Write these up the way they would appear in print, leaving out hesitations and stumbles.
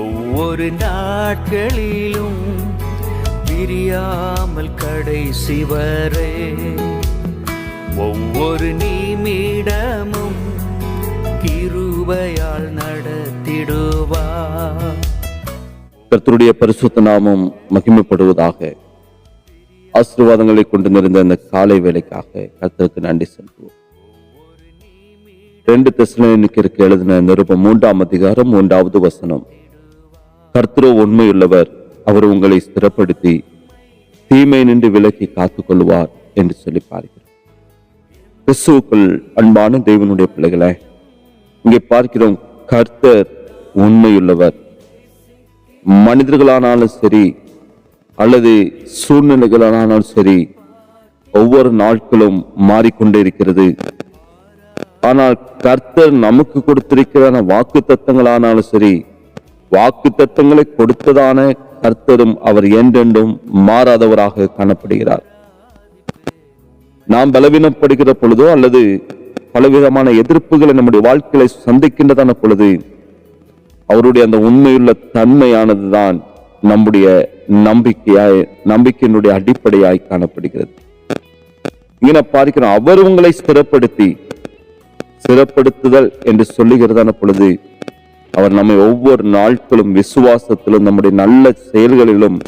ஒவ்வொரு நாட்களிலும் பிரியாமல் கடைசி வரை ஒவ்வொரு நிமிடமும் கிருபையால் நடத்திடுவார். கர்த்தருடைய பரிசுத்த நாமம் மகிமைப்படுவதாக. ஆசீர்வாதங்களை கொண்டு நிறைந்த இந்த காலை வேளைக்காக கர்த்தருக்கு நன்றி செலுத்துவோம். 2 தெசலோனிக்கருக்கு எழுதின நிருபம் 3ஆம் அதிகாரம் 1வது வசனம். கர்த்தரோ உண்மையுள்ளவர், அவர் உங்களை ஸ்திரப்படுத்தி தீமை நின்று விலக்கி காத்துக்கொள்வார் என்று சொல்லி பார்க்கிறோம். கிறிஸ்துவுக்குள் அன்பான தேவனுடைய பிள்ளைகளை, இங்கே பார்க்கிறோம், கர்த்தர் உண்மையுள்ளவர். மனிதர்களானாலும் சரி அல்லது சூழ்நிலைகளானாலும் சரி, ஒவ்வொரு நாட்களும் மாறிக்கொண்டே இருக்கிறது. ஆனால் கர்த்தர் நமக்கு கொடுத்திருக்கிற வாக்கு தத்தங்களானாலும் சரி, வாக்கு தத்தங்களை கொடுத்ததான கர்த்தரும் அவர் என்றென்றும் மாறாதவராக காணப்படுகிறார். நாம் பலவீனப்படுகிற பொழுதோ அல்லது பலவிதமான எதிர்ப்புகளை நம்முடைய வாழ்க்கையை சந்திக்கின்றதான பொழுது, அவருடைய அந்த உண்மையுள்ள தன்மையானதுதான் நம்முடைய நம்பிக்கையினுடைய அடிப்படையாய் காணப்படுகிறது. இங்கே பார்க்கிறோம், அவர் உங்களை ஸ்திரப்படுத்துதல் என்று சொல்லுகிறதான பொழுது, அவர் நம்மை ஒவ்வொரு நாட்களும் விசுவாசத்திலும் நம்முடைய நல்ல செயல்களிலும்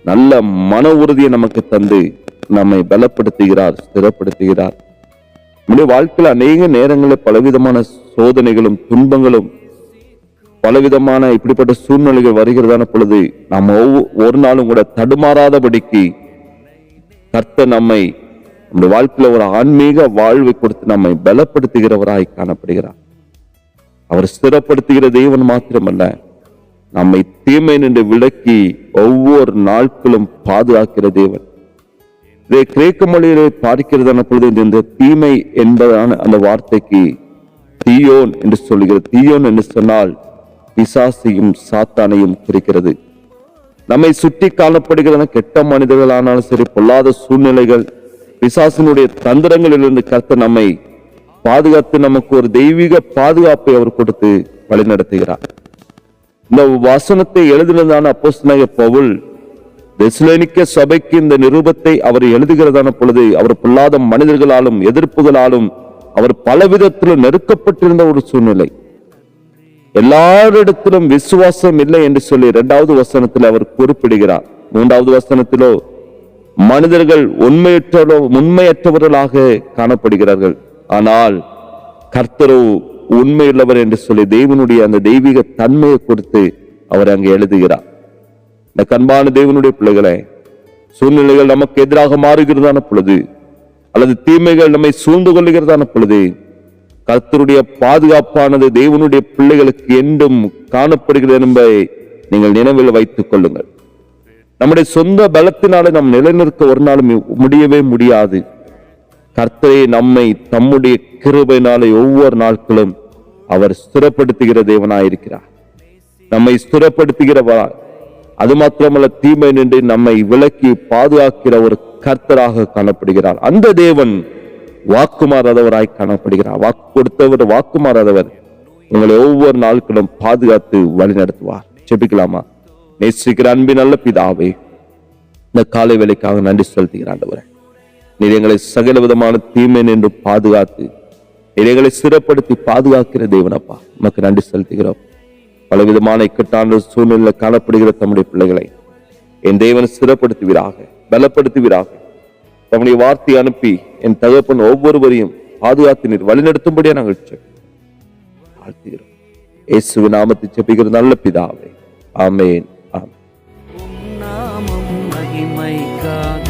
நல்ல மன உறுதியை நமக்கு தந்து நம்மை பலப்படுத்துகிறார், ஸ்திரப்படுத்துகிறார். நம்முடைய வாழ்க்கையில் அநேக நேரங்களில் பலவிதமான சோதனைகளும் துன்பங்களும் பலவிதமான இப்படிப்பட்ட சூழ்நிலைகள் வருகிறதான பொழுது, நாம் ஒரு நாளும் கூட தடுமாறாதபடிக்கு கர்த்தர் நம்மை நம்முடைய வாழ்க்கையில ஒரு ஆன்மீக வாழ்வை கொடுத்து நம்மை பலப்படுத்துகிறவராய் காணப்படுகிறார். அவர் ஸ்திரப்படுத்துகிற தேவன் மாத்திரமல்ல, நம்மை தீமை நின்று விலக்கி ஒவ்வொரு நாட்களும் பாதுகாக்கிற தேவன். இதை கிரேக்க மொழியிலே பார்க்கிறதான பொழுது, இந்த தீமை என்பதான அந்த வார்த்தைக்கு தீயோன் என்று சொல்லுகிறது. தீயோன் என்று சொன்னால் பிசாசையும் சாத்தானையும் குறிக்கிறது. நம்மை சுற்றி காணப்படுகிற கெட்ட மனிதர்களானாலும் சரி, பொல்லாத சூழ்நிலைகள், பிசாசினுடைய தந்திரங்களிலிருந்து கர்த்தர் நம்மை பாதுகாத்து நமக்கு ஒரு தெய்வீக பாதுகாப்பை அவர் கொடுத்து வழிநடத்துகிறார். இந்த வசனத்தை எழுதினதான அப்போஸ்தலனாகிய பவுல் தெசலோனிக்க சபைக்கு இந்த நிருபத்தை அவர் எழுதுகிறதான பொழுது, அவர் பொல்லாத மனிதர்களாலும் எதிர்ப்புகளாலும் அவர் பலவிதத்திலும் நெருக்கப்பட்டிருந்த ஒரு சூழ்நிலை. எல்லாரிடத்திலும் விசுவாசம் இல்லை என்று சொல்லி 2வது வசனத்தில் அவர் குறிப்பிடுகிறார். 3வது வசனத்திலோ மனிதர்கள் உண்மையற்றவர்களாக காணப்படுகிறார்கள், ஆனால் கர்த்தரோ உண்மையுள்ளவர் என்று சொல்லி தேவனுடைய அந்த தெய்வீக தன்மையை கொடுத்து அவர் அங்கே எழுதுகிறார். இந்த கண்பான தேவனுடைய பிள்ளைகளை, சூழ்நிலைகள் நமக்கு எதிராக மாறுகிறதான பொழுது அல்லது தீமைகள் நம்மை சூழ்ந்து கொள்ளுகிறதான பொழுது, கர்த்தருடைய பாதுகாப்பானது தேவனுடைய பிள்ளைகளுக்கு என்றும் காணப்படுகிறது என்பதை நீங்கள் நினைவில் வைத்துக் கொள்ளுங்கள். நம்முடைய சொந்த பலத்தினாலே நாம் நிலைநிற்க ஒரு நாளும் முடியவே முடியாது. கர்த்தரே நம்மை தம்முடைய கிருபையினாலே ஒவ்வொரு நாட்களும் அவர் ஸ்திரப்படுத்துகிற தேவனாயிருக்கிறார். நம்மை ஸ்திரப்படுத்துகிறவரா, அது மாத்திரமல்ல, தீமை நின்று நம்மை விலக்கி பாதுகாக்கிற ஒரு கர்த்தராக காணப்படுகிறார். அந்த தேவன் வாக்குமாறாதவராய் காணப்படுகிறார். வாக்கு கொடுத்தவர், வாக்குமாறாதவர். உங்களை ஒவ்வொரு நாட்களும் பாதுகாத்து வழி நடத்துவார். ஜெபிக்கலாமா? நேசிக்கிற அன்பின் நல்ல பிதாவே, இந்த காலை வேளைக்காக நன்றி செலுத்துகிற ஆண்டவரே, நீர் எங்களை சகல விதமான தீமை நின்று பாதுகாத்து நீர் எங்களை சிறப்படுத்தி பாதுகாக்கிற தேவனப்பா, உமக்கு நன்றி செலுத்துகிறோம். பலவிதமான இக்கட்டான சூழ்நிலையில் காணப்படுகிற தம்முடைய பிள்ளைகளை என் தேவனை சிறப்படுத்துவீராக, பலப்படுத்துவீராக. தம்முடைய வார்த்தை அனுப்பி என் தகப்பன் ஒவ்வொருவரையும் பாதுகாத்து நீர் வழிநடத்தும்படியா நாங்கள் வாழ்த்துகிறோம். இயேசுவின் நாமத்தில் ஜெபிக்கிற நல்ல பிதாவே, ஆமென். நாமம் மகிமைக்காக